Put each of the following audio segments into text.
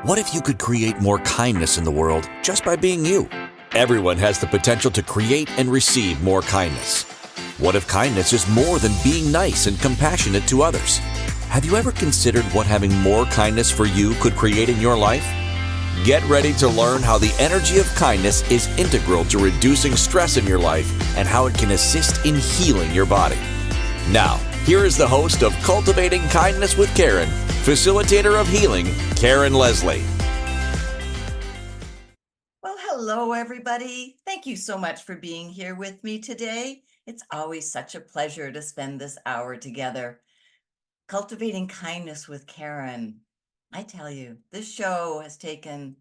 What if you could create more kindness in the world just by being you? Everyone has the potential to create and receive more kindness. What if kindness is more than being nice and compassionate to others? Have you ever considered what having more kindness for you could create in your life? Get ready to learn how the energy of kindness is integral to reducing stress in your life and how it can assist in healing your body. Now, here is the host of Cultivating Kindness with Karen, facilitator of healing, Karen Leslie. Well, hello, everybody. Thank you so much for being here with me today. It's always such a pleasure to spend this hour together. Cultivating Kindness with Karen. I tell you, this show has taken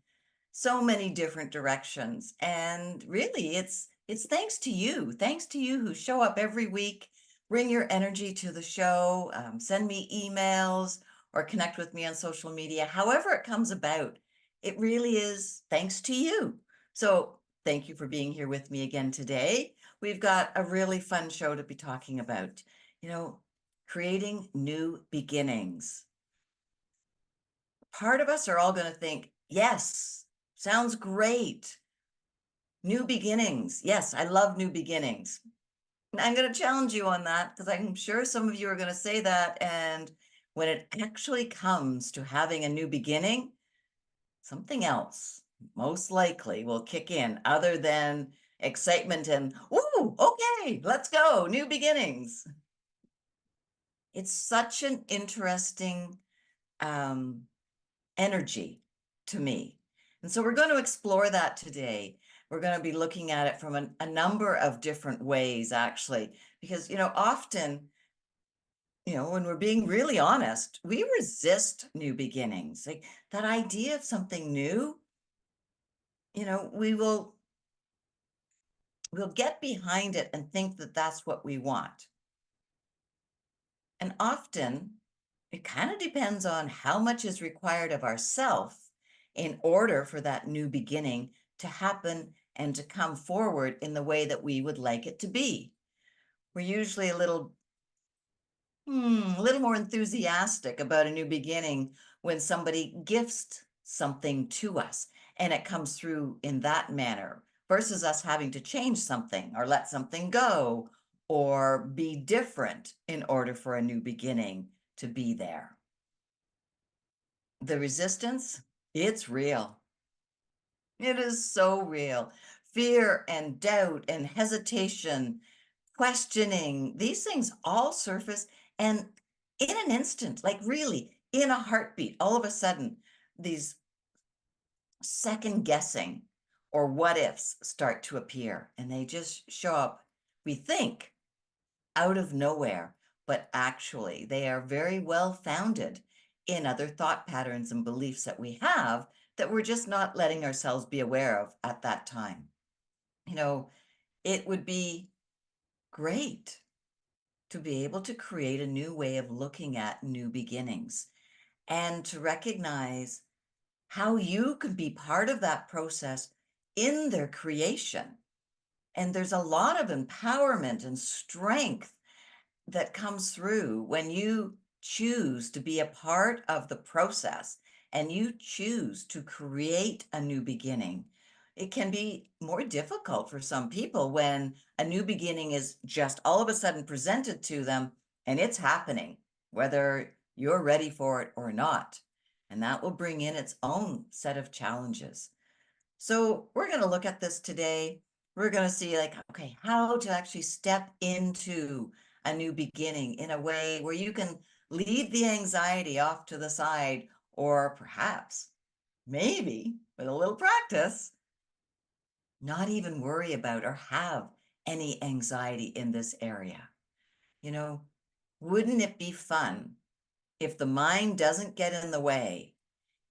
so many different directions, and really it's thanks to you. Thanks to you who show up every week, bring your energy to the show, send me emails, or connect with me on social media. However it comes about, it really is thanks to you. So thank you for being here with me again today. We've got a really fun show to be talking about, creating new beginnings. Part of us are all going to think, yes, sounds great. New beginnings. Yes, I love new beginnings. And I'm going to challenge you on that because I'm sure some of you are going to say that. And when it actually comes to having a new beginning, something else most likely will kick in other than excitement and, ooh, okay, let's go, new beginnings. It's such an interesting energy to me. And so we're going to explore that today. We're going to be looking at it from a number of different ways, actually, because, often, when we're being really honest, we resist new beginnings. Like that idea of something new, we'll get behind it and think that that's what we want. And often it kind of depends on how much is required of ourselves in order for that new beginning to happen and to come forward in the way that we would like it to be. We're usually a little more enthusiastic about a new beginning when somebody gifts something to us and it comes through in that manner versus us having to change something or let something go or be different in order for a new beginning to be there. The resistance, it's real. It is so real. Fear and doubt and hesitation, questioning, these things all surface. And in an instant, like really in a heartbeat, all of a sudden, these second guessing or what ifs start to appear and they just show up, we think, out of nowhere, but actually they are very well founded in other thought patterns and beliefs that we have that we're just not letting ourselves be aware of at that time. It would be great to be able to create a new way of looking at new beginnings and to recognize how you can be part of that process in their creation. And there's a lot of empowerment and strength that comes through when you choose to be a part of the process and you choose to create a new beginning. It can be more difficult for some people when a new beginning is just all of a sudden presented to them and it's happening, whether you're ready for it or not. And that will bring in its own set of challenges. So we're going to look at this today. We're going to see okay, how to actually step into a new beginning in a way where you can leave the anxiety off to the side, or perhaps, maybe with a little practice, not even worry about or have any anxiety in this area. Wouldn't it be fun if the mind doesn't get in the way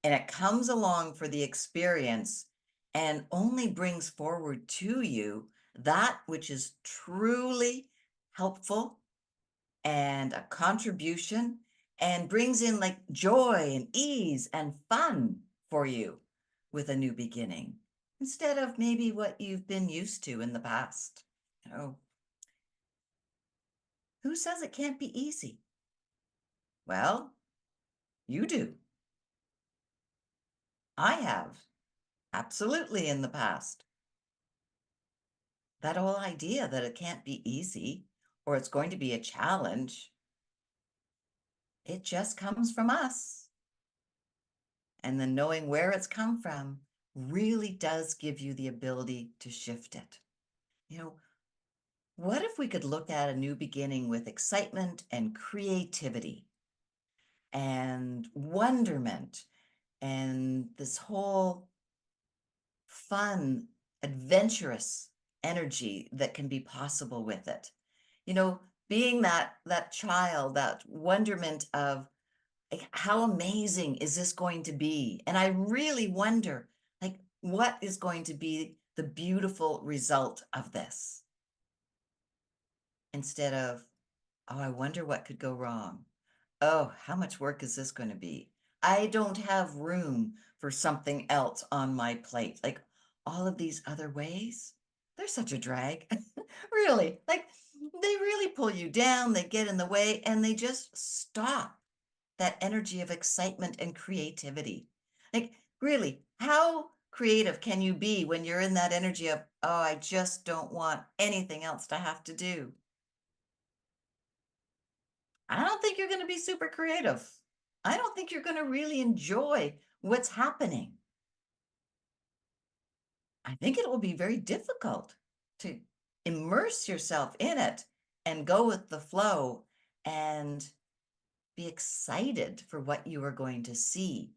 and it comes along for the experience and only brings forward to you that which is truly helpful and a contribution and brings in joy and ease and fun for you with a new beginning instead of maybe what you've been used to in the past. Who says it can't be easy? Well, you do. I have, absolutely, in the past. That whole idea that it can't be easy or it's going to be a challenge, it just comes from us. And then knowing where it's come from really does give you the ability to shift it. You know, what if we could look at a new beginning with excitement and creativity and wonderment and this whole fun, adventurous energy that can be possible with it? You know, being that child, that wonderment of like, how amazing is this going to be? And I really wonder, like, what is going to be the beautiful result of this? Instead of, oh, I wonder what could go wrong. Oh, how much work is this going to be? I don't have room for something else on my plate. Like all of these other ways, they're such a drag. Really. Like they really pull you down, they get in the way, and they just stop that energy of excitement and creativity. Like, really, how creative can you be when you're in that energy of, oh, I just don't want anything else to have to do? I don't think you're going to be super creative. I don't think you're going to really enjoy what's happening. I think it will be very difficult to immerse yourself in it and go with the flow and be excited for what you are going to see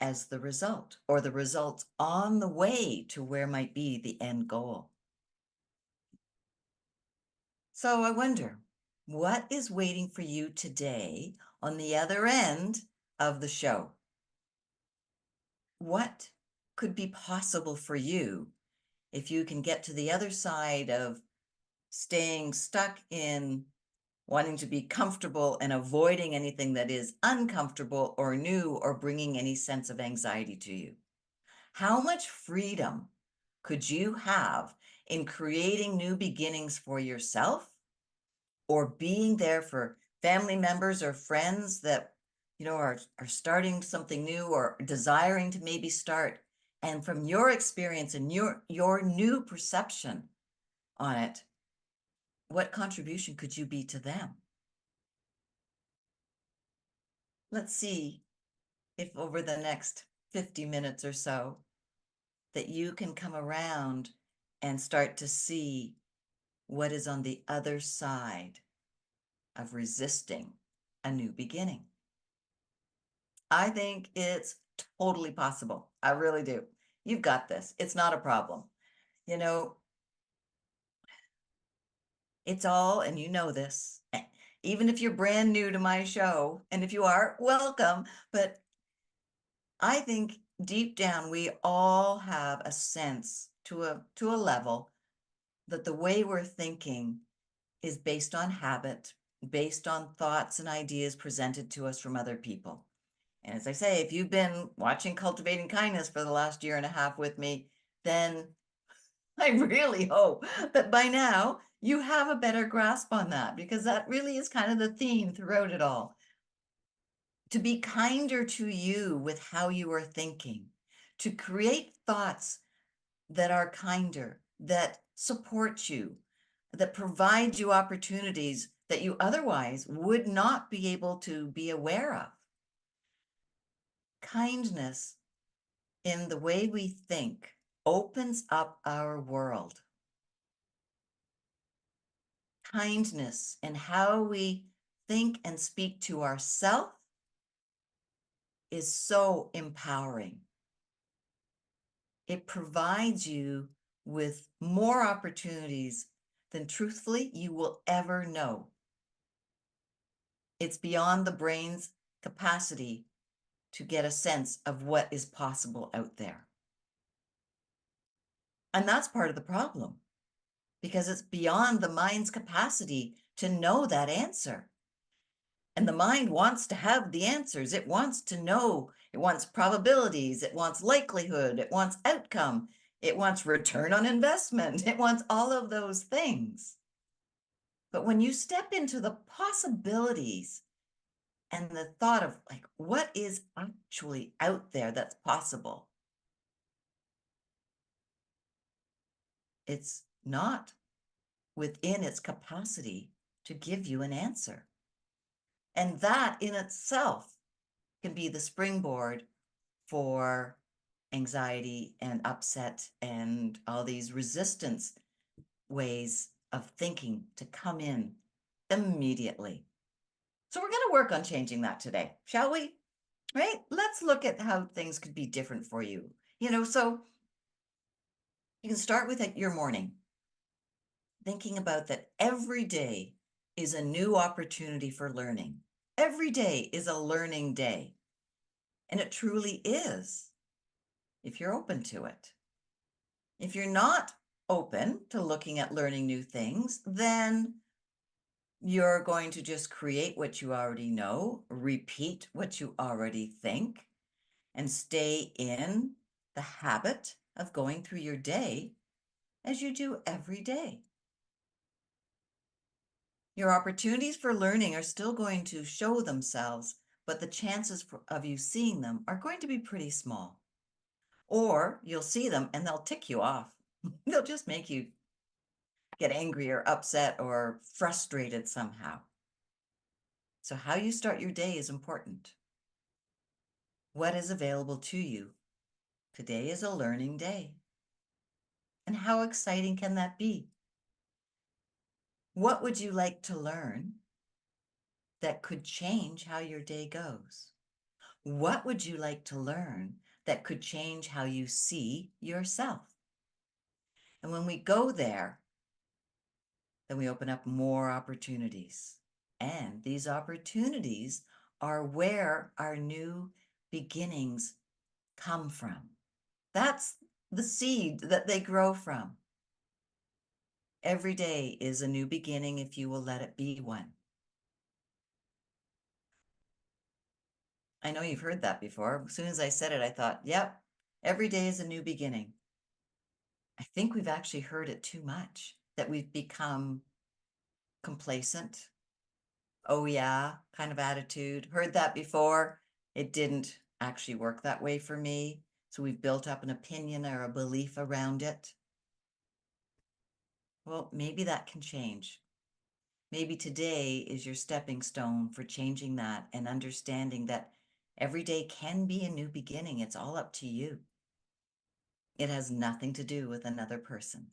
as the result or the results on the way to where might be the end goal. So I wonder, what is waiting for you today on the other end of the show? What could be possible for you if you can get to the other side of staying stuck in wanting to be comfortable and avoiding anything that is uncomfortable or new or bringing any sense of anxiety to you? How much freedom could you have in creating new beginnings for yourself or being there for family members or friends that are starting something new or desiring to maybe start, and from your experience and your new perception on it, what contribution could you be to them? Let's see if over the next 50 minutes or so that you can come around and start to see what is on the other side of resisting a new beginning. I think it's totally possible. I really do. You've got this. It's not a problem. You know, it's all, and you know this, even if you're brand new to my show, and if you are, welcome. But I think deep down, we all have a sense to a level that the way we're thinking is based on habit, based on thoughts and ideas presented to us from other people. And as I say, if you've been watching Cultivating Kindness for the last year and a half with me, then I really hope that by now you have a better grasp on that, because that really is kind of the theme throughout it all. To be kinder to you with how you are thinking, to create thoughts that are kinder, that support you, that provide you opportunities that you otherwise would not be able to be aware of. Kindness in the way we think opens up our world. Kindness in how we think and speak to ourselves is so empowering. It provides you with more opportunities than truthfully you will ever know. It's beyond the brain's capacity to get a sense of what is possible out there. And that's part of the problem, because it's beyond the mind's capacity to know that answer. And the mind wants to have the answers. It wants to know. It wants probabilities. It wants likelihood. It wants outcome. It wants return on investment. It wants all of those things. But when you step into the possibilities and the thought of like, what is actually out there that's possible? It's not within its capacity to give you an answer. And that in itself can be the springboard for anxiety and upset and all these resistance ways of thinking to come in immediately. So we're going to work on changing that today, shall we? Right? Let's look at how things could be different for you. So you can start with your morning, thinking about that every day is a new opportunity for learning. Every day is a learning day. And it truly is, if you're open to it. If you're not open to looking at learning new things, then you're going to just create what you already know, repeat what you already think, and stay in the habit of going through your day as you do every day. Your opportunities for learning are still going to show themselves, but the chances of you seeing them are going to be pretty small. Or you'll see them and they'll tick you off. They'll just make you get angry or upset or frustrated somehow. So how you start your day is important. What is available to you? Today is a learning day. And how exciting can that be? What would you like to learn that could change how your day goes? What would you like to learn that could change how you see yourself? And when we go there, then we open up more opportunities. And these opportunities are where our new beginnings come from. That's the seed that they grow from. Every day is a new beginning if you will let it be one. I know you've heard that before. As soon as I said it, I thought, yep, every day is a new beginning. I think we've actually heard it too much, that we've become complacent. Oh yeah, kind of attitude. Heard that before. It didn't actually work that way for me. So we've built up an opinion or a belief around it. Well, maybe that can change. Maybe today is your stepping stone for changing that and understanding that every day can be a new beginning. It's all up to you. It has nothing to do with another person.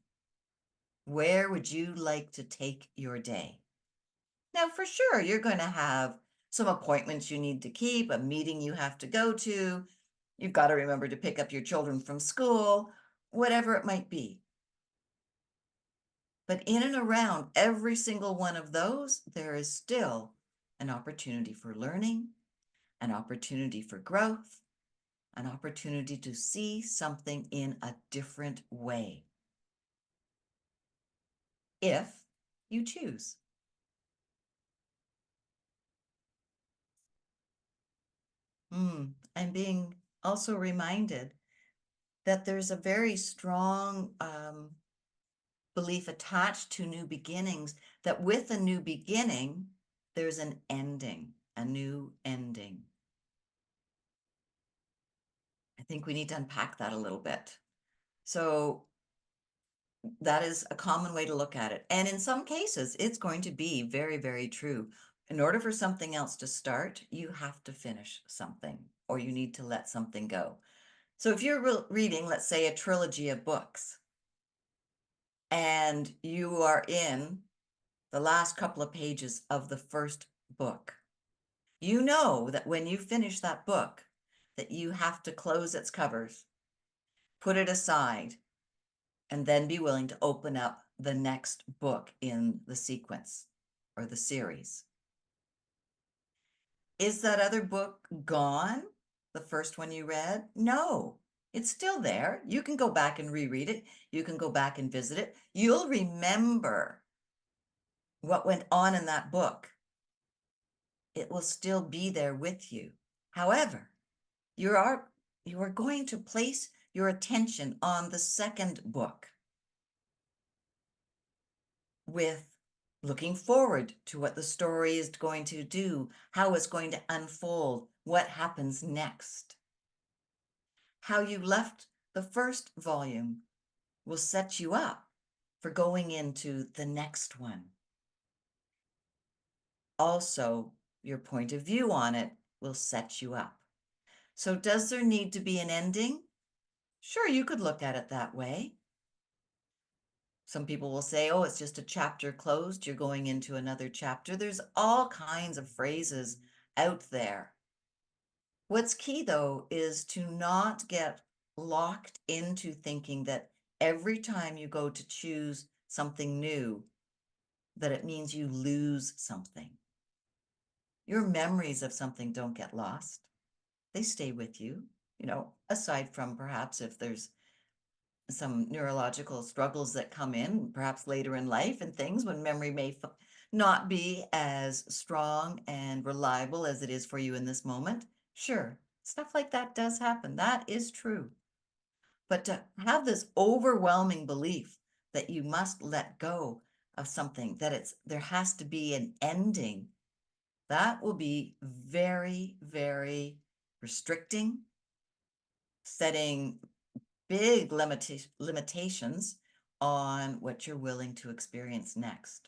Where would you like to take your day? Now, for sure, you're going to have some appointments you need to keep, a meeting you have to go to. You've got to remember to pick up your children from school, whatever it might be. But in and around every single one of those, there is still an opportunity for learning, an opportunity for growth, an opportunity to see something in a different way, if you choose. I'm being also reminded that there's a very strong belief attached to new beginnings, that with a new beginning, there's an ending, a new ending. I think we need to unpack that a little bit. So that is a common way to look at it. And in some cases, it's going to be very, very true. In order for something else to start, you have to finish something, or you need to let something go. So if you're reading, let's say, a trilogy of books, and you are in the last couple of pages of the first book, you know that when you finish that book, that you have to close its covers, put it aside, and then be willing to open up the next book in the sequence or the series. Is that other book gone? The first one you read? No, it's still there. You can go back and reread it. You can go back and visit it. You'll remember what went on in that book. It will still be there with you. However, you are going to place your attention on the second book with looking forward to what the story is going to do, how it's going to unfold, what happens next. How you left the first volume will set you up for going into the next one. Also, your point of view on it will set you up. So does there need to be an ending? Sure, you could look at it that way. Some people will say, oh, it's just a chapter closed. You're going into another chapter. There's all kinds of phrases out there. What's key, though, is to not get locked into thinking that every time you go to choose something new, that it means you lose something. Your memories of something don't get lost. They stay with you, aside from perhaps if there's some neurological struggles that come in, perhaps later in life and things when memory may not be as strong and reliable as it is for you in this moment. Sure, stuff like that does happen. That is true. But to have this overwhelming belief that you must let go of something, that there has to be an ending, that will be very, very restricting, setting big limitations on what you're willing to experience next.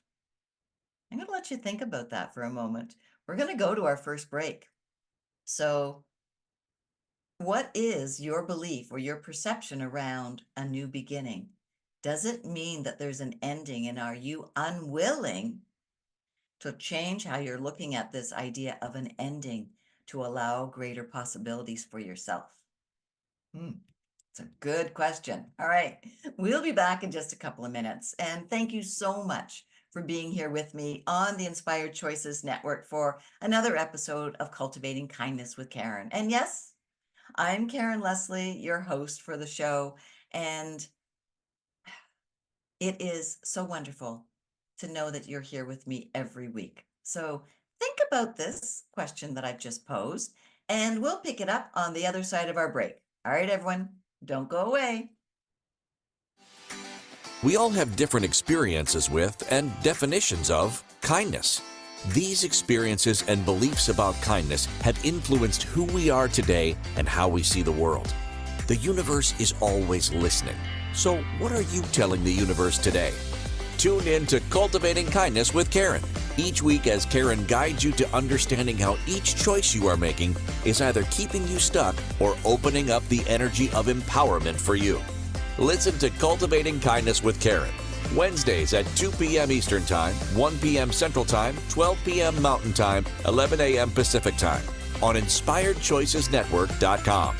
I'm going to let you think about that for a moment. We're going to go to our first break. So, what is your belief or your perception around a new beginning? Does it mean that there's an ending, and are you unwilling to change how you're looking at this idea of an ending to allow greater possibilities for yourself? It's a good question. All right. We'll be back in just a couple of minutes. And thank you so much for being here with me on the Inspired Choices Network for another episode of Cultivating Kindness with Karen. And yes, I'm Karen Leslie, your host for the show. And it is so wonderful to know that you're here with me every week. So think about this question that I've just posed, and we'll pick it up on the other side of our break. All right, everyone. Don't go away. We all have different experiences with and definitions of kindness. These experiences and beliefs about kindness have influenced who we are today and how we see the world. The universe is always listening. So what are you telling the universe today? Tune in to Cultivating Kindness with Karen each week as Karen guides you to understanding how each choice you are making is either keeping you stuck or opening up the energy of empowerment for you. Listen to Cultivating Kindness with Karen, Wednesdays at 2 p.m. Eastern Time, 1 p.m. Central Time, 12 p.m. Mountain Time, 11 a.m. Pacific Time on InspiredChoicesNetwork.com.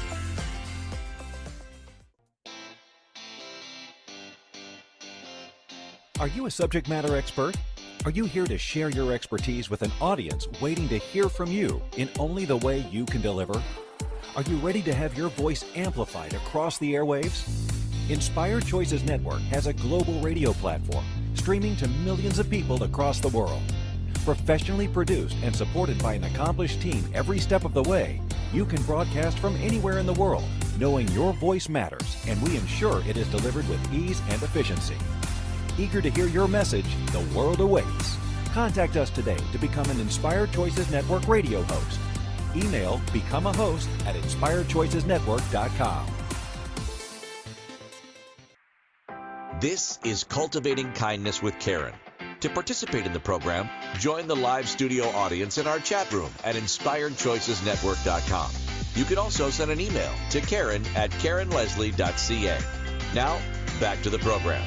Are you a subject matter expert? Are you here to share your expertise with an audience waiting to hear from you in only the way you can deliver? Are you ready to have your voice amplified across the airwaves? Inspired Choices Network has a global radio platform streaming to millions of people across the world. Professionally produced and supported by an accomplished team every step of the way, you can broadcast from anywhere in the world, knowing your voice matters, and we ensure it is delivered with ease and efficiency. Eager to hear your message, the world awaits. Contact us today to become an Inspired Choices Network radio host. Email become a host at inspiredchoicesnetwork.com. This is Cultivating Kindness with Karen. To participate in the program, join the live studio audience in our chat room at inspiredchoicesnetwork.com. You can also send an email to karen@karenleslie.ca. Now, back to the program.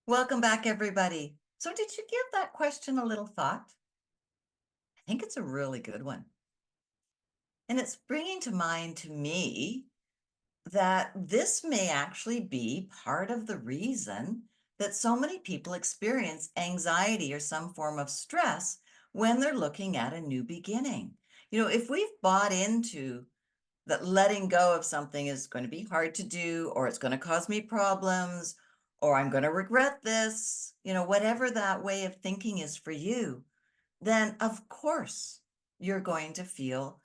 Welcome back, everybody. So did you give that question a little thought? I think it's a really good one. And it's bringing to mind to me that this may actually be part of the reason that so many people experience anxiety or some form of stress when they're looking at a new beginning. If we've bought into that letting go of something is going to be hard to do, or it's going to cause me problems, or I'm going to regret this, whatever that way of thinking is for you, then of course you're going to feel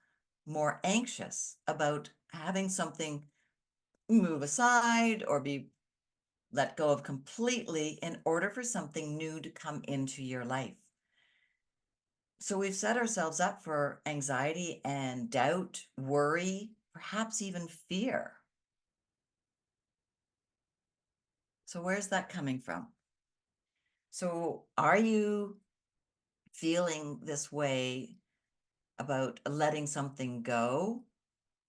more anxious about having something move aside or be let go of completely in order for something new to come into your life. So we've set ourselves up for anxiety and doubt, worry, perhaps even fear. So where's that coming from? So are you feeling this way about letting something go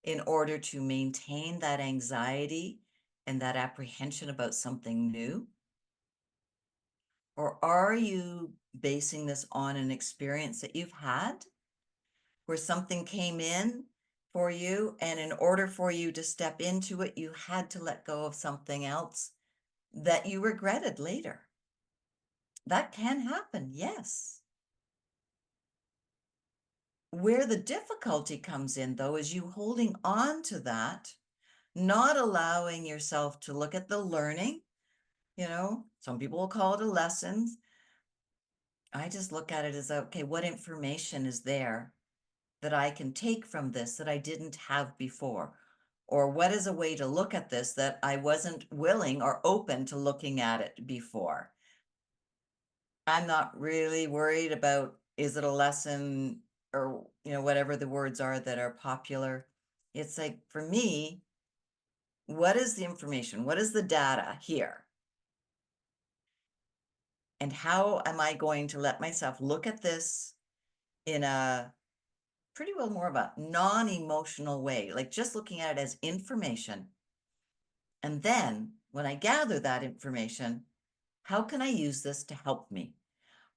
in order to maintain that anxiety and that apprehension about something new? Or are you basing this on an experience that you've had where something came in for you, and in order for you to step into it, you had to let go of something else that you regretted later? That can happen, yes. Where the difficulty comes in, though, is you holding on to that, not allowing yourself to look at the learning. Some people will call it a lesson. I just look at it as, okay, what information is there that I can take from this that I didn't have before? Or what is a way to look at this that I wasn't willing or open to looking at it before? I'm not really worried about, is it a lesson or, whatever the words are that are popular. It's like, for me, what is the information? What is the data here? And how am I going to let myself look at this in a pretty well more of a non-emotional way, like just looking at it as information? And then when I gather that information, how can I use this to help me?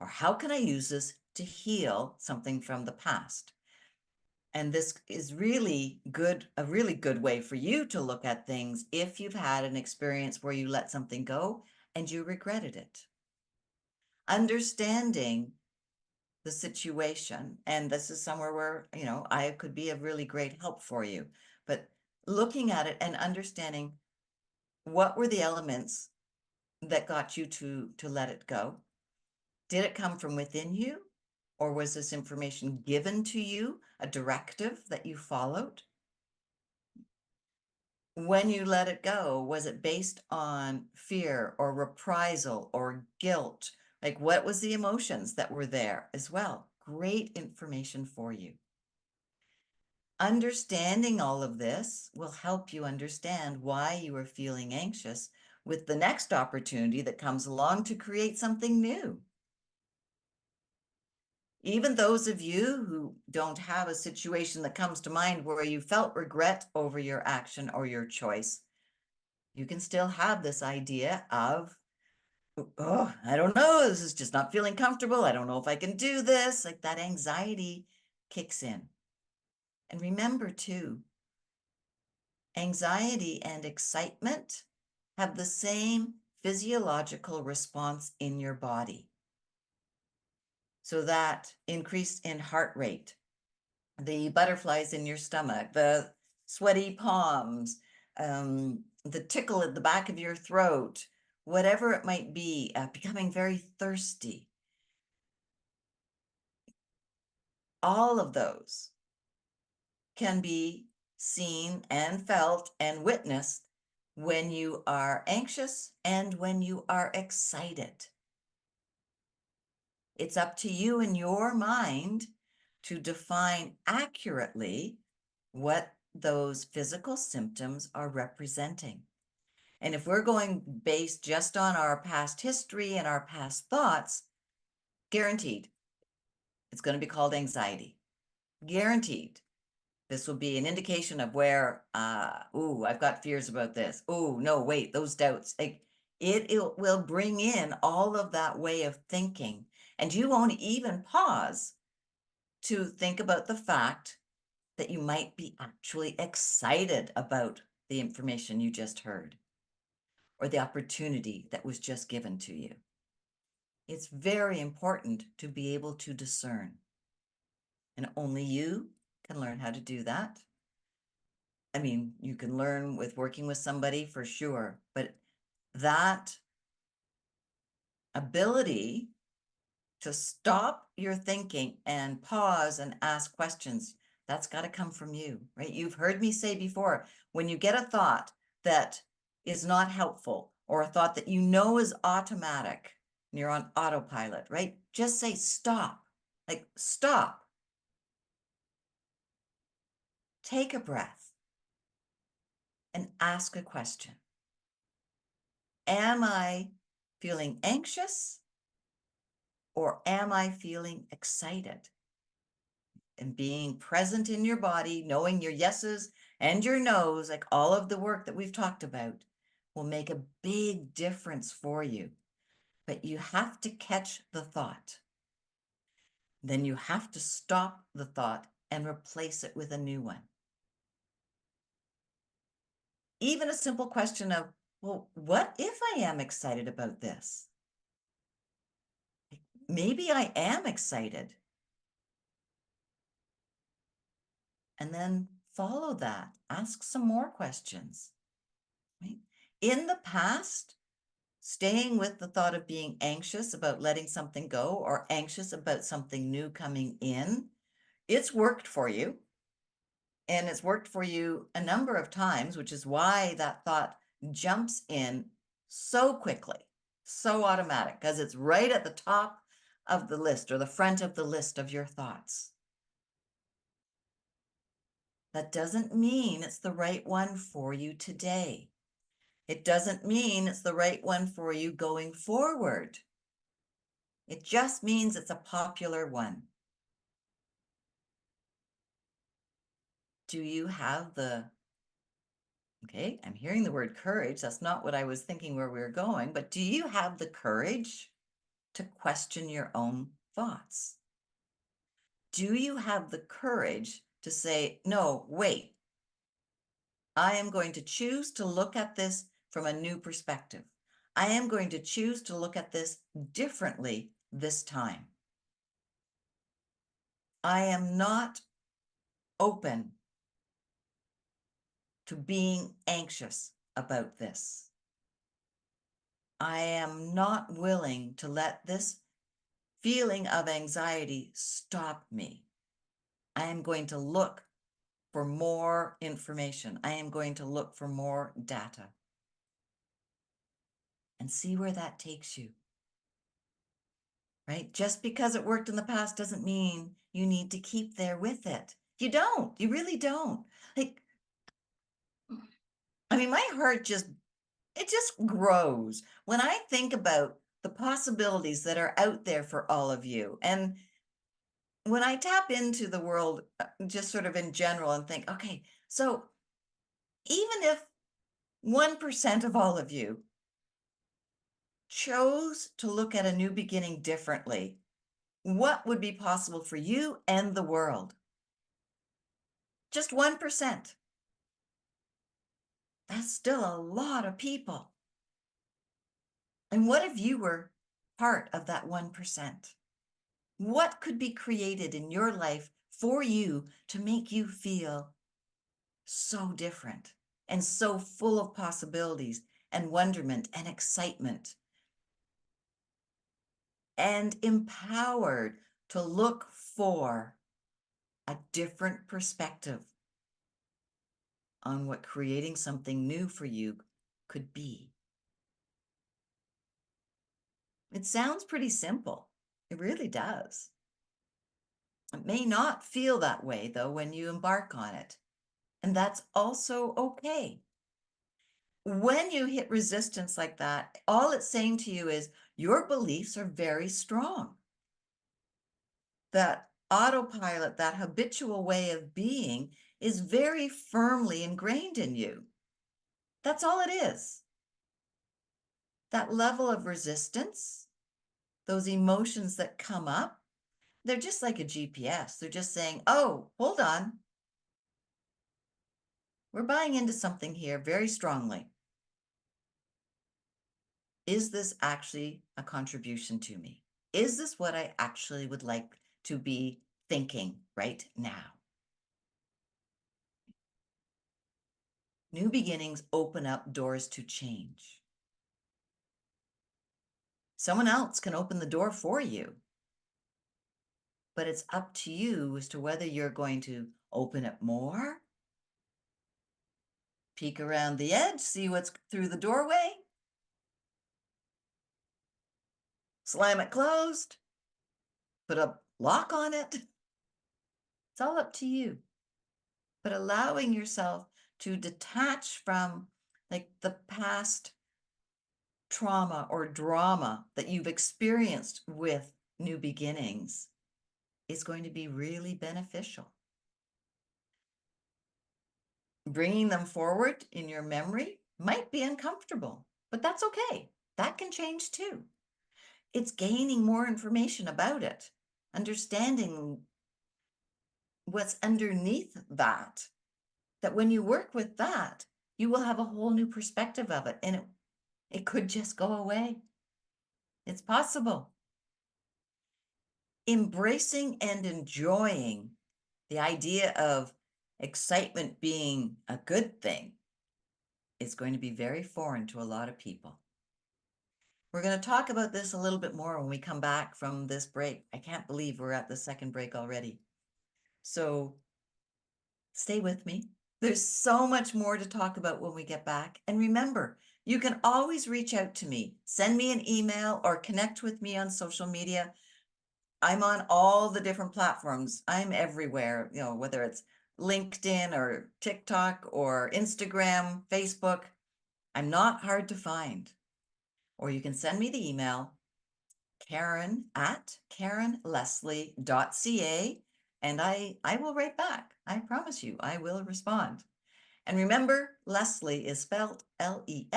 Or how can I use this to heal something from the past? And this is really good, a really good way for you to look at things if you've had an experience where you let something go and you regretted it. Understanding the situation, and this is somewhere where, I could be a really great help for you, but looking at it and understanding what were the elements that got you to let it go. Did it come from within you? Or was this information given to you, a directive that you followed? When you let it go, was it based on fear or reprisal or guilt? Like, what was the emotions that were there as well? Great information for you. Understanding all of this will help you understand why you are feeling anxious with the next opportunity that comes along to create something new. Even those of you who don't have a situation that comes to mind where you felt regret over your action or your choice, you can still have this idea of, oh, I don't know, this is just not feeling comfortable. I don't know if I can do this. Like, that anxiety kicks in. And remember too, anxiety and excitement have the same physiological response in your body. So that increase in heart rate, the butterflies in your stomach, the sweaty palms, the tickle at the back of your throat, whatever it might be, becoming very thirsty. All of those can be seen and felt and witnessed when you are anxious and when you are excited. It's up to you in your mind to define accurately what those physical symptoms are representing. And if we're going based just on our past history and our past thoughts, guaranteed, it's going to be called anxiety. Guaranteed. This will be an indication of where, I've got fears about this. Oh, no, wait, those doubts. Like, it will bring in all of that way of thinking. And you won't even pause to think about the fact that you might be actually excited about the information you just heard or the opportunity that was just given to you. It's very important to be able to discern. And only you can learn how to do that. I mean, you can learn with working with somebody for sure, but that ability to stop your thinking and pause and ask questions, that's got to come from you, right? You've heard me say before, when you get a thought that is not helpful or a thought that you know is automatic and you're on autopilot, right? Just say stop, like stop. Take a breath and ask a question. Am I feeling anxious or am I feeling excited? And being present in your body, knowing your yeses and your nos, like all of the work that we've talked about, will make a big difference for you. But you have to catch the thought. Then you have to stop the thought and replace it with a new one. Even a simple question of, well, what if I am excited about this? Maybe I am excited. And then follow that. Ask some more questions. Right? In the past, staying with the thought of being anxious about letting something go or anxious about something new coming in, it's worked for you. And it's worked for you a number of times, which is why that thought jumps in so quickly, so automatic, because it's right at the top of the list or the front of the list of your thoughts. That doesn't mean it's the right one for you today. It doesn't mean it's the right one for you going forward. It just means it's a popular one. Do you have okay, I'm hearing the word courage. That's not what I was thinking where we were going, but do you have the courage to question your own thoughts? Do you have the courage to say, no, wait, I am going to choose to look at this from a new perspective. I am going to choose to look at this differently this time. I am not open to being anxious about this. I am not willing to let this feeling of anxiety stop me. I am going to look for more information. I am going to look for more data and see where that takes you. Right? Just because it worked in the past doesn't mean you need to keep there with it. You don't. You really don't. Like, I mean, my heart just grows when I think about the possibilities that are out there for all of you. And when I tap into the world, just sort of in general, and think, okay, so even if 1% of all of you chose to look at a new beginning differently, what would be possible for you and the world? Just 1%. That's still a lot of people. And what if you were part of that 1%? What could be created in your life for you to make you feel so different and so full of possibilities and wonderment and excitement and empowered to look for a different perspective on what creating something new for you could be? It sounds pretty simple. It really does. It may not feel that way, though, when you embark on it. And that's also okay. When you hit resistance like that, all it's saying to you is your beliefs are very strong. That autopilot, that habitual way of being is very firmly ingrained in you. That's all it is. That level of resistance, those emotions that come up, they're just like a GPS. They're just saying, oh, hold on. We're buying into something here very strongly. Is this actually a contribution to me? Is this what I actually would like to be thinking right now? New beginnings open up doors to change. Someone else can open the door for you, but it's up to you as to whether you're going to open it more, peek around the edge, see what's through the doorway, slam it closed, put a lock on it. It's all up to you. But allowing yourself to detach from like the past trauma or drama that you've experienced with new beginnings is going to be really beneficial. Bringing them forward in your memory might be uncomfortable, but that's okay. That can change too. It's gaining more information about it, understanding what's underneath that when you work with that, you will have a whole new perspective of it, and it could just go away. It's possible. Embracing and enjoying the idea of excitement being a good thing is going to be very foreign to a lot of people. We're going to talk about this a little bit more when we come back from this break. I can't believe we're at the second break already. So stay with me. There's so much more to talk about when we get back. And remember, you can always reach out to me. Send me an email or connect with me on social media. I'm on all the different platforms. I'm everywhere, whether it's LinkedIn or TikTok or Instagram, Facebook. I'm not hard to find. Or you can send me the email, karen@karenleslie.ca, and I will write back. I promise you, I will respond. And remember, Leslie is spelled Leslie.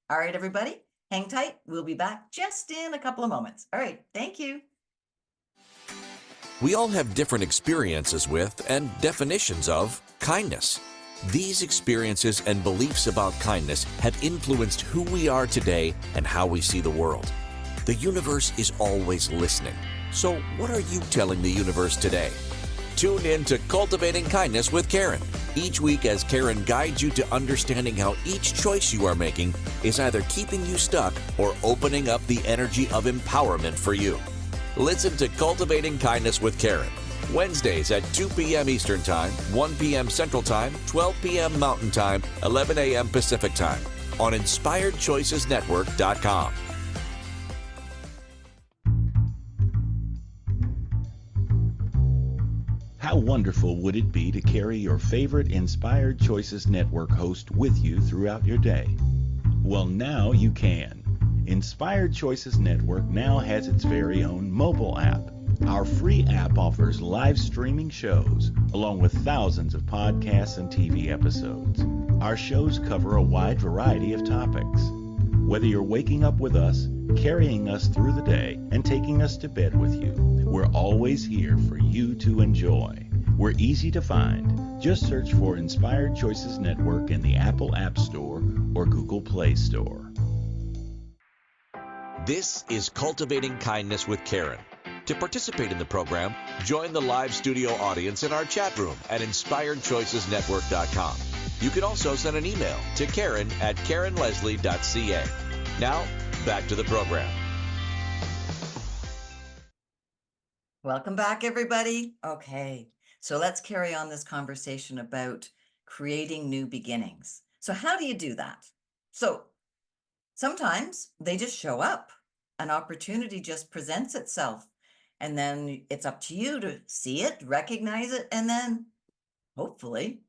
All right, everybody, hang tight. We'll be back just in a couple of moments. All right, thank you. We all have different experiences with and definitions of kindness. These experiences and beliefs about kindness have influenced who we are today and how we see the world. The universe is always listening. So what are you telling the universe today? Tune in to Cultivating Kindness with Karen each week as Karen guides you to understanding how each choice you are making is either keeping you stuck or opening up the energy of empowerment for you. Listen to Cultivating Kindness with Karen, Wednesdays at 2 p.m. Eastern Time, 1 p.m. Central Time, 12 p.m. Mountain Time, 11 a.m. Pacific Time on InspiredChoicesNetwork.com. How wonderful would it be to carry your favorite Inspired Choices Network host with you throughout your day? Well, now you can. Inspired Choices Network now has its very own mobile app. Our free app offers live streaming shows, along with thousands of podcasts and TV episodes. Our shows cover a wide variety of topics. Whether you're waking up with us, carrying us through the day, and taking us to bed with you, we're always here for you to enjoy. We're easy to find. Just search for Inspired Choices Network in the Apple App Store or Google Play Store. This is Cultivating Kindness with Karen. To participate in the program, join the live studio audience in our chat room at InspiredChoicesNetwork.com. You can also send an email to Karen@KarenLeslie.ca. Now, back to the program. Welcome back, everybody. Okay, so let's carry on this conversation about creating new beginnings. So how do you do that? So sometimes they just show up. An opportunity just presents itself, and then it's up to you to see it, recognize it, and then hopefully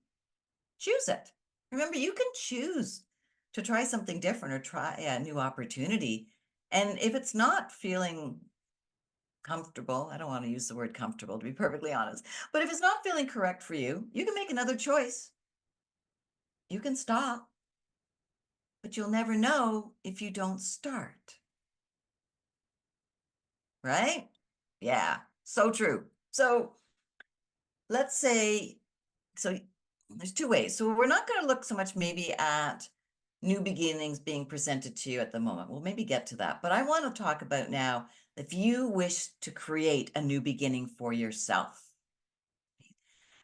choose it. Remember, you can choose to try something different or try a new opportunity. And if it's not feeling comfortable, I don't want to use the word comfortable to be perfectly honest, but if it's not feeling correct for you, you can make another choice. You can stop, but you'll never know if you don't start. Right? Yeah, so true. So let's say, so there's two ways. So we're not going to look so much maybe at new beginnings being presented to you at the moment. We'll maybe get to that. But I want to talk about now, if you wish to create a new beginning for yourself.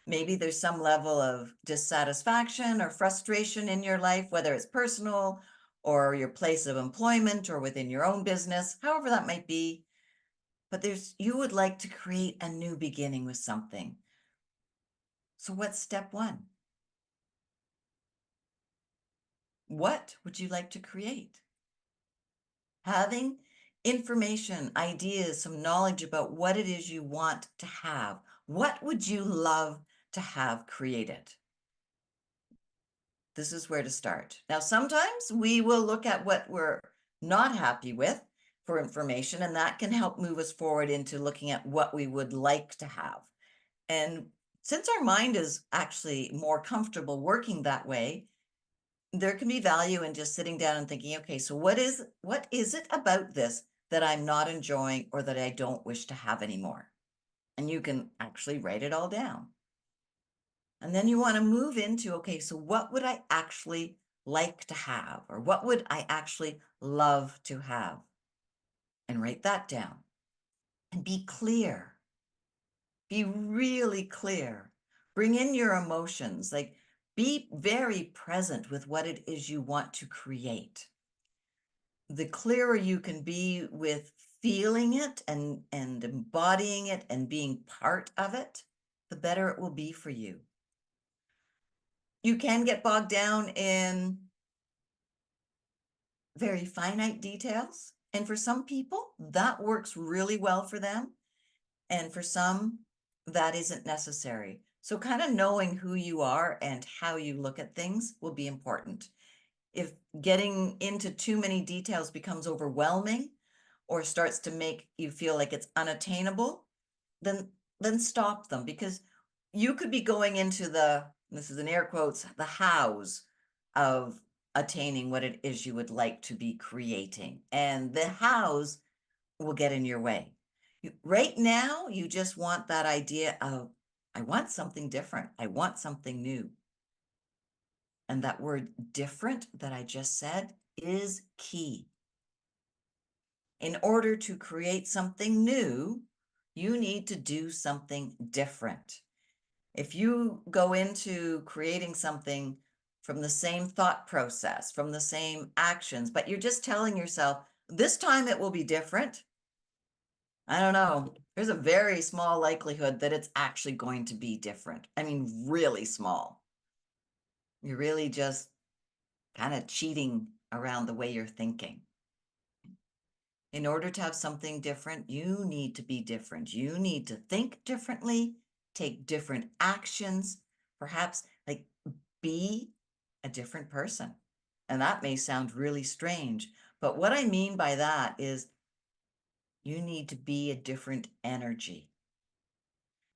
Maybe there's some level of dissatisfaction or frustration in your life, whether it's personal or your place of employment or within your own business, however that might be. But you would like to create a new beginning with something. So what's step one? What would you like to create? Having information, ideas, some knowledge about what it is you want to have. What would you love to have created? This is where to start. Now, sometimes we will look at what we're not happy with for information, and that can help move us forward into looking at what we would like to have. And since our mind is actually more comfortable working that way, there can be value in just sitting down and thinking, okay, so what is it about this that I'm not enjoying or that I don't wish to have anymore? And you can actually write it all down. And then you want to move into, okay, so what would I actually like to have? Or what would I actually love to have? And write that down. And be clear. Be really clear. Bring in your emotions. Like, be very present with what it is you want to create. The clearer you can be with feeling it and embodying it and being part of it, the better it will be for you. You can get bogged down in very finite details. And for some people, that works really well for them. And for some, that isn't necessary. So kind of knowing who you are and how you look at things will be important. If getting into too many details becomes overwhelming or starts to make you feel like it's unattainable, then stop them, because you could be going into this is in air quotes, the hows of attaining what it is you would like to be creating. And the hows will get in your way. Right now, you just want that idea of, I want something different. I want something new. And that word different that I just said is key. In order to create something new, you need to do something different. If you go into creating something from the same thought process, from the same actions, but you're just telling yourself, this time it will be different, I don't know. There's a very small likelihood that it's actually going to be different. I mean, really small. You're really just kind of cheating around the way you're thinking. In order to have something different, you need to be different. You need to think differently, take different actions, perhaps like be a different person. And that may sound really strange, but what I mean by that is you need to be a different energy.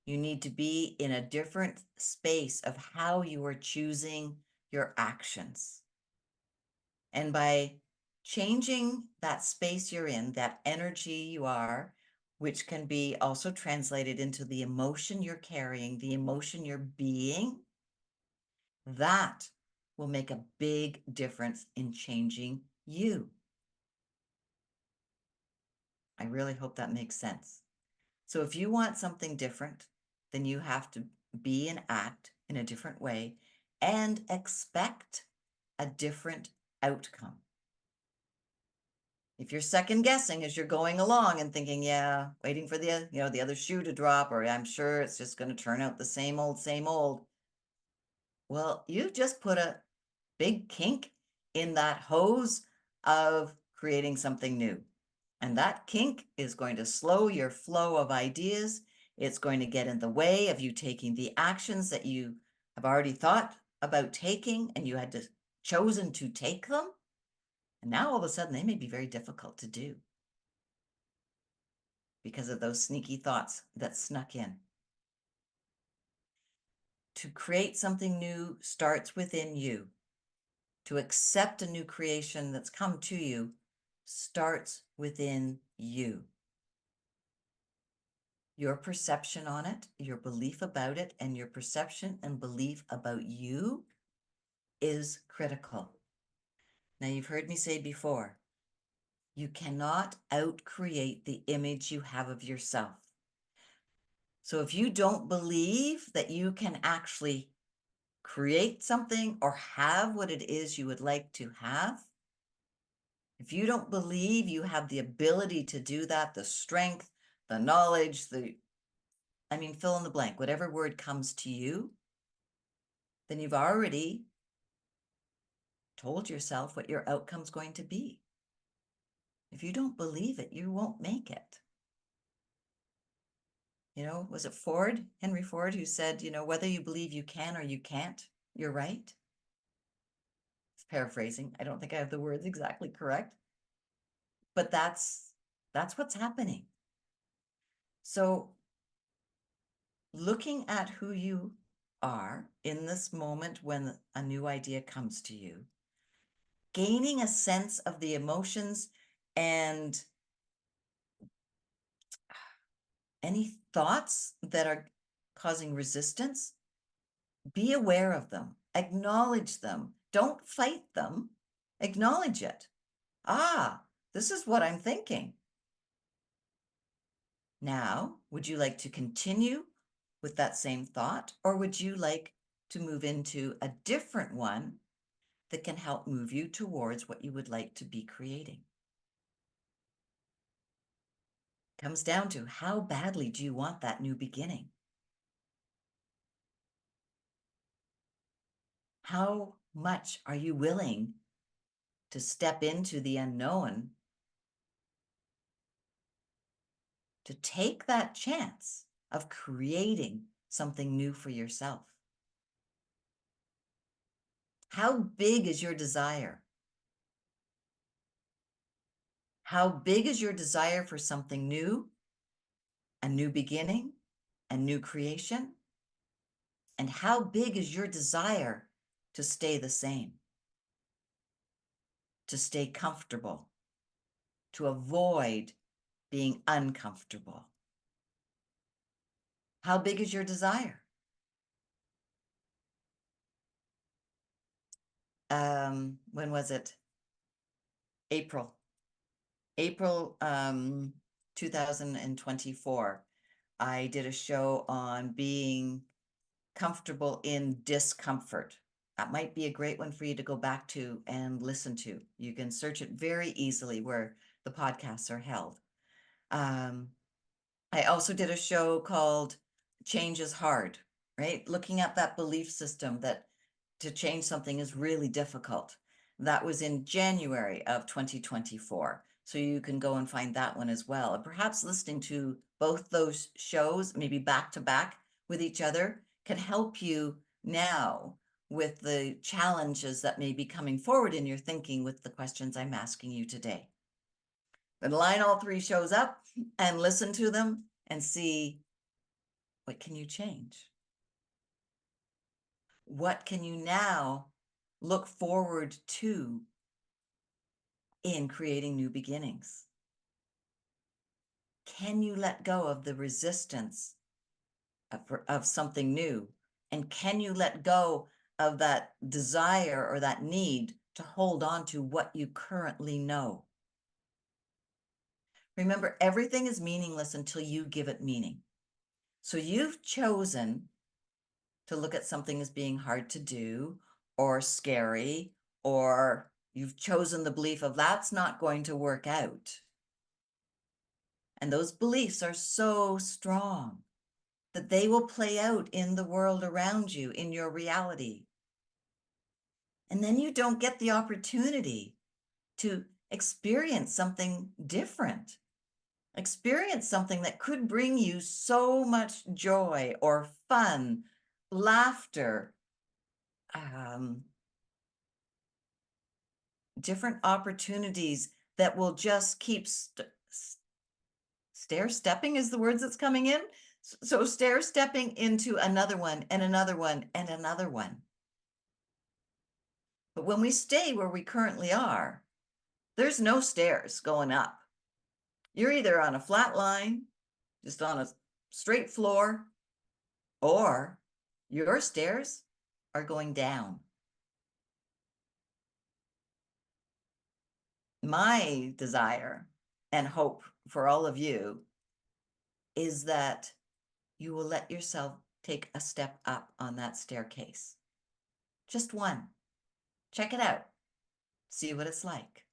You need to be in a different space of how you are choosing your actions. And by changing that space you're in, that energy you are, which can be also translated into the emotion you're carrying, the emotion you're being, that will make a big difference in changing you. I really hope that makes sense. So if you want something different, then you have to be and act in a different way and expect a different outcome. If you're second guessing as you're going along and thinking, yeah, waiting for the other shoe to drop, or I'm sure it's just going to turn out the same old, well, you've just put a big kink in that hose of creating something new. And that kink is going to slow your flow of ideas. It's going to get in the way of you taking the actions that you have already thought about taking and you had chosen to take them. And now all of a sudden they may be very difficult to do because of those sneaky thoughts that snuck in. To create something new starts within you. To accept a new creation that's come to you starts within you. Your perception on it, your belief about it, and your perception and belief about you is critical. Now, you've heard me say before, you cannot out-create the image you have of yourself. So if you don't believe that you can actually create something or have what it is you would like to have, if you don't believe you have the ability to do that, the strength, the knowledge, fill in the blank, whatever word comes to you, then you've already told yourself what your outcome's going to be. If you don't believe it, you won't make it. You know, was it Ford, Henry Ford, who said, you know, whether you believe you can or you can't, you're right? It's paraphrasing. I don't think I have the words exactly correct. But that's what's happening. So looking at who you are in this moment when a new idea comes to you, gaining a sense of the emotions and any thoughts that are causing resistance, be aware of them, acknowledge them, don't fight them, acknowledge it. Ah, this is what I'm thinking. Now, would you like to continue with that same thought, or would you like to move into a different one that can help move you towards what you would like to be creating? Comes down to how badly do you want that new beginning? How much are you willing to step into the unknown, to take that chance of creating something new for yourself? How big is your desire? How big is your desire for something new, a new beginning, a new creation? And how big is your desire to stay the same, to stay comfortable, to avoid being uncomfortable? How big is your desire? When was it? April 2024. I did a show on being comfortable in discomfort. That might be a great one for you to go back to and listen to. You can search it very easily where the podcasts are held. I also did a show called Change is Hard, right? Looking at that belief system that to change something is really difficult. That was in January of 2024. So you can go and find that one as well. And perhaps listening to both those shows, maybe back to back with each other, can help you now with the challenges that may be coming forward in your thinking with the questions I'm asking you today. Then line all three shows up and listen to them and see, what can you change? What can you now look forward to in creating new beginnings? Can you let go of the resistance of something new? And can you let go of that desire or that need to hold on to what you currently know? Remember, everything is meaningless until you give it meaning. So you've chosen to look at something as being hard to do or scary, or you've chosen the belief of that's not going to work out. And those beliefs are so strong that they will play out in the world around you, in your reality. And then you don't get the opportunity to experience something different, experience something that could bring you so much joy or fun, laughter, different opportunities that will just keep stair-stepping is the words that's coming in. So stair-stepping into another one and another one and another one. But when we stay where we currently are, there's no stairs going up. You're either on a flat line, just on a straight floor, or your stairs are going down. My desire and hope for all of you is that you will let yourself take a step up on that staircase. Just one. Check it out. See what it's like.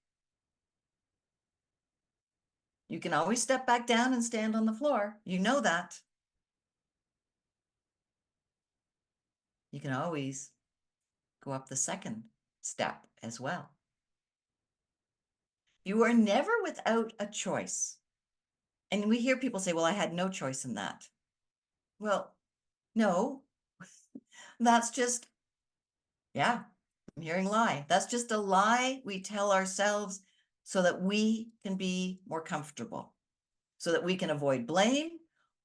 You can always step back down and stand on the floor. You know that. You can always go up the second step as well. You are never without a choice. And we hear people say, well, I had no choice in that. Well, no, that's just, yeah, I'm hearing lie. That's just a lie we tell ourselves so that we can be more comfortable, so that we can avoid blame,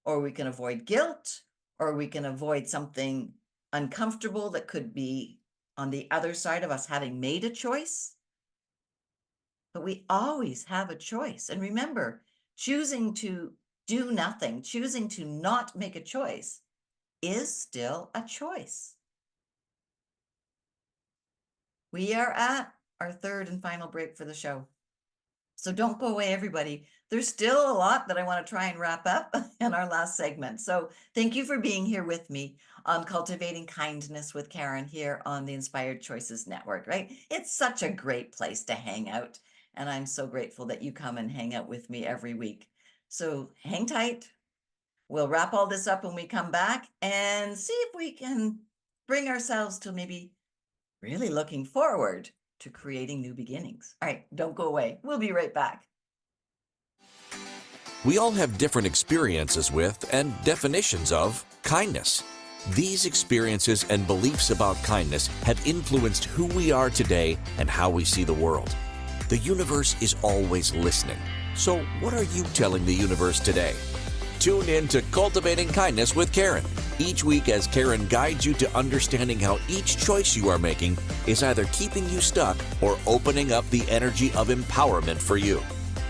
or we can avoid guilt, or we can avoid something uncomfortable that could be on the other side of us having made a choice. But we always have a choice. And remember, choosing to do nothing, choosing to not make a choice is still a choice. We are at our third and final break for the show. So don't go away, everybody. There's still a lot that I want to try and wrap up in our last segment. So thank you for being here with me on Cultivating Kindness with Karen here on the Inspired Choices Network, right? It's such a great place to hang out. And I'm so grateful that you come and hang out with me every week. So hang tight. We'll wrap all this up when we come back and see if we can bring ourselves to maybe really looking forward to creating new beginnings. All right, don't go away. We'll be right back. We all have different experiences with and definitions of kindness. These experiences and beliefs about kindness have influenced who we are today and how we see the world. The universe is always listening. So what are you telling the universe today? Tune in to Cultivating Kindness with Karen each week as Karen guides you to understanding how each choice you are making is either keeping you stuck or opening up the energy of empowerment for you.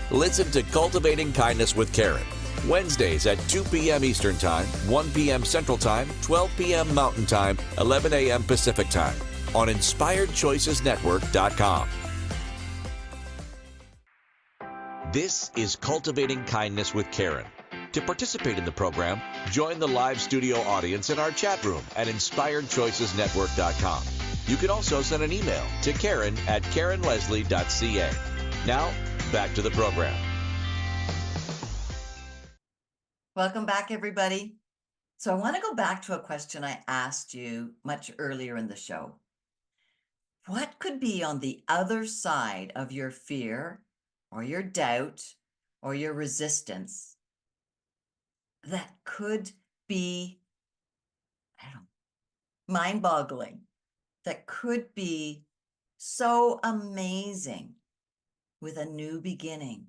Listen to Cultivating Kindness with Karen, Wednesdays at 2 p.m. Eastern Time, 1 p.m. Central Time, 12 p.m. Mountain Time, 11 a.m. Pacific Time on InspiredChoicesNetwork.com. This is Cultivating Kindness with Karen. To participate in the program, join the live studio audience in our chat room at InspiredChoicesNetwork.com. You can also send an email to Karen@KarenLeslie.ca. Now, back to the program. Welcome back, everybody. So I want to go back to a question I asked you much earlier in the show. What could be on the other side of your fear or your doubt or your resistance that could be, mind-boggling, that could be so amazing with a new beginning?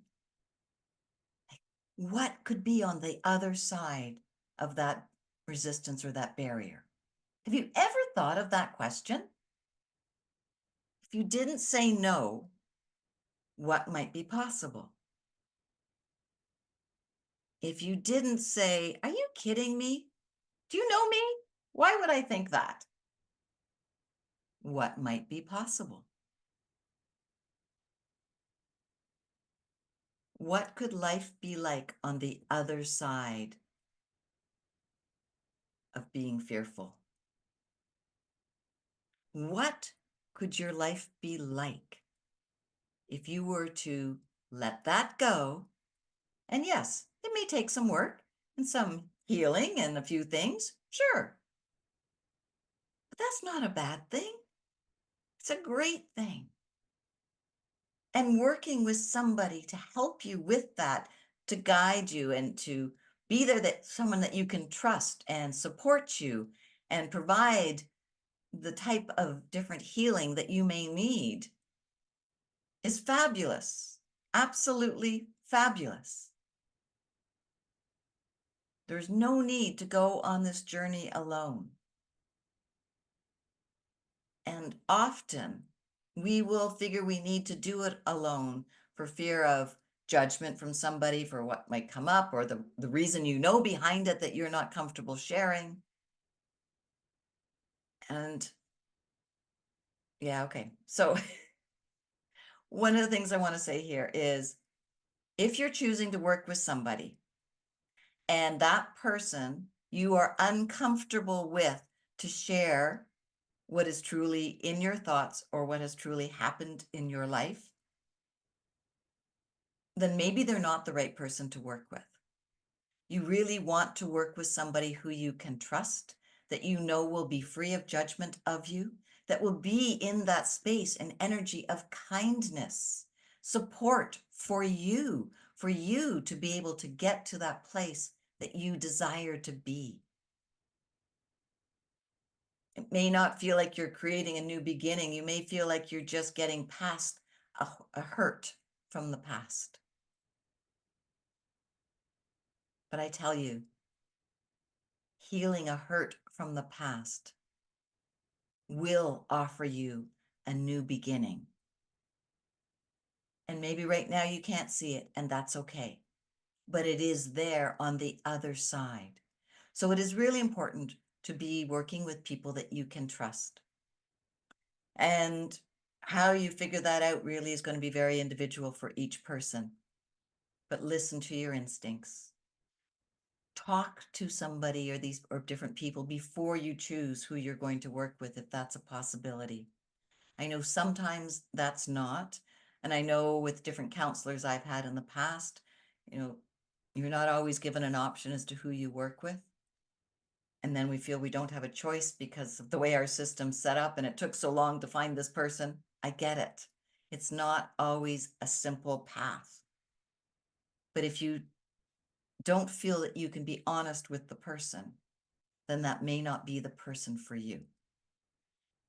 What could be on the other side of that resistance or that barrier? Have you ever thought of that question? If you didn't say no, what might be possible? If you didn't say, are you kidding me? Do you know me? Why would I think that? What might be possible? What could life be like on the other side of being fearful? What could your life be like if you were to let that go? And yes, it may take some work and some healing and a few things, sure. But that's not a bad thing. It's a great thing. And working with somebody to help you with that, to guide you and to be there, that someone that you can trust and support you and provide the type of different healing that you may need, is fabulous. Absolutely fabulous. There's no need to go on this journey alone. And often we will figure we need to do it alone for fear of judgment from somebody for what might come up, or the reason you know behind it that you're not comfortable sharing. And yeah, okay. So one of the things I want to say here is, if you're choosing to work with somebody and that person you are uncomfortable with to share what is truly in your thoughts or what has truly happened in your life, then maybe they're not the right person to work with. You really want to work with somebody who you can trust, that you know will be free of judgment of you, that will be in that space and energy of kindness, support for you to be able to get to that place that you desire to be. It may not feel like you're creating a new beginning. You may feel like you're just getting past a hurt from the past. But I tell you, healing a hurt from the past will offer you a new beginning. And maybe right now you can't see it, and that's okay. But it is there on the other side. So it is really important to be working with people that you can trust. And how you figure that out really is going to be very individual for each person. But listen to your instincts. Talk to somebody or different people before you choose who you're going to work with, if that's a possibility. I know sometimes that's not. And I know with different counselors I've had in the past, you're not always given an option as to who you work with. And then we feel we don't have a choice because of the way our system's set up and it took so long to find this person. I get it. It's not always a simple path. But if you don't feel that you can be honest with the person, then that may not be the person for you.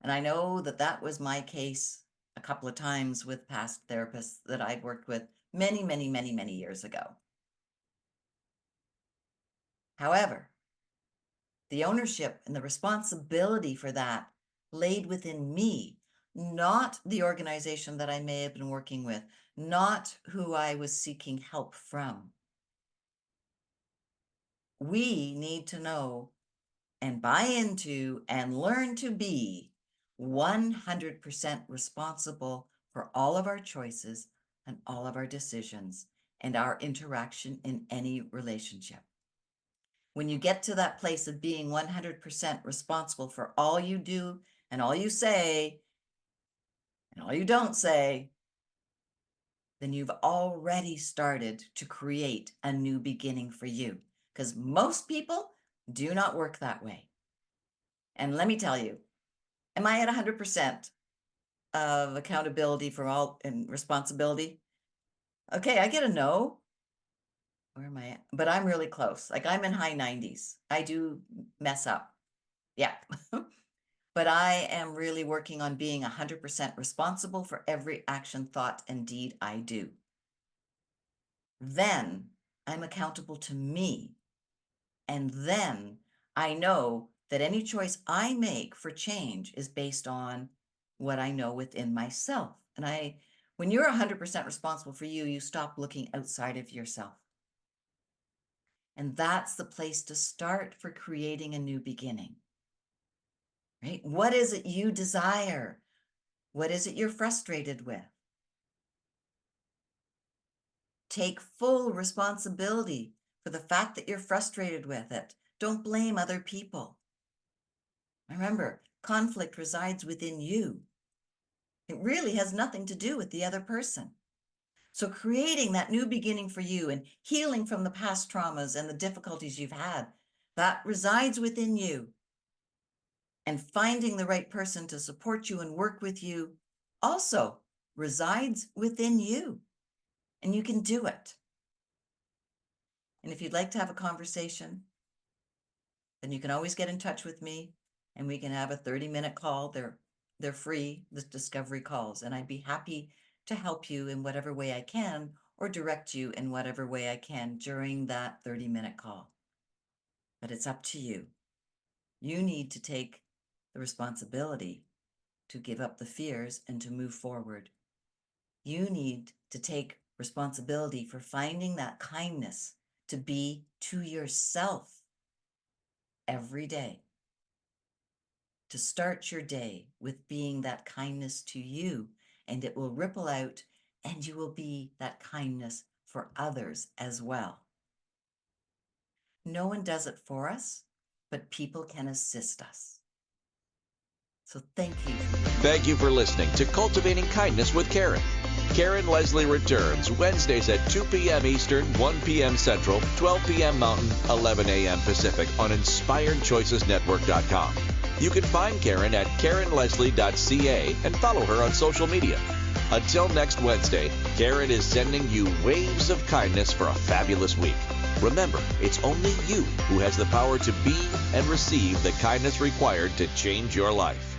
And I know that that was my case a couple of times with past therapists that I'd worked with many, many, many, many years ago. However, the ownership and the responsibility for that laid within me, not the organization that I may have been working with, not who I was seeking help from. We need to know and buy into and learn to be 100% responsible for all of our choices and all of our decisions and our interaction in any relationship. When you get to that place of being 100% responsible for all you do and all you say and all you don't say, then you've already started to create a new beginning for you. Because most people do not work that way. And let me tell you, am I at 100% of accountability for all and responsibility? Okay, I get a no. Where am I at? But I'm really close. Like I'm in high 90s. I do mess up. Yeah. But I am really working on being 100% responsible for every action, thought, and deed I do. Then I'm accountable to me. And then I know that any choice I make for change is based on what I know within myself. And when you're 100% responsible for you, you stop looking outside of yourself. And that's the place to start for creating a new beginning, right? What is it you desire? What is it you're frustrated with? Take full responsibility for the fact that you're frustrated with it. Don't blame other people. Remember, conflict resides within you. It really has nothing to do with the other person. So creating that new beginning for you and healing from the past traumas and the difficulties you've had, that resides within you. And finding the right person to support you and work with you also resides within you. And you can do it. And if you'd like to have a conversation, then you can always get in touch with me and we can have a 30-minute call. They're free, the discovery calls, and I'd be happy to help you in whatever way I can or direct you in whatever way I can during that 30-minute call. But it's up to you. You need to take the responsibility to give up the fears and to move forward. You need to take responsibility for finding that kindness to be to yourself every day. To start your day with being that kindness to you, and it will ripple out and you will be that kindness for others as well. No one does it for us, but people can assist us. So thank you. Thank you for listening to Cultivating Kindness with Karen. Karen Leslie returns Wednesdays at 2 p.m. Eastern, 1 p.m. Central, 12 p.m. Mountain, 11 a.m. Pacific on InspiredChoicesNetwork.com. You can find Karen at KarenLeslie.ca and follow her on social media. Until next Wednesday, Karen is sending you waves of kindness for a fabulous week. Remember, it's only you who has the power to be and receive the kindness required to change your life.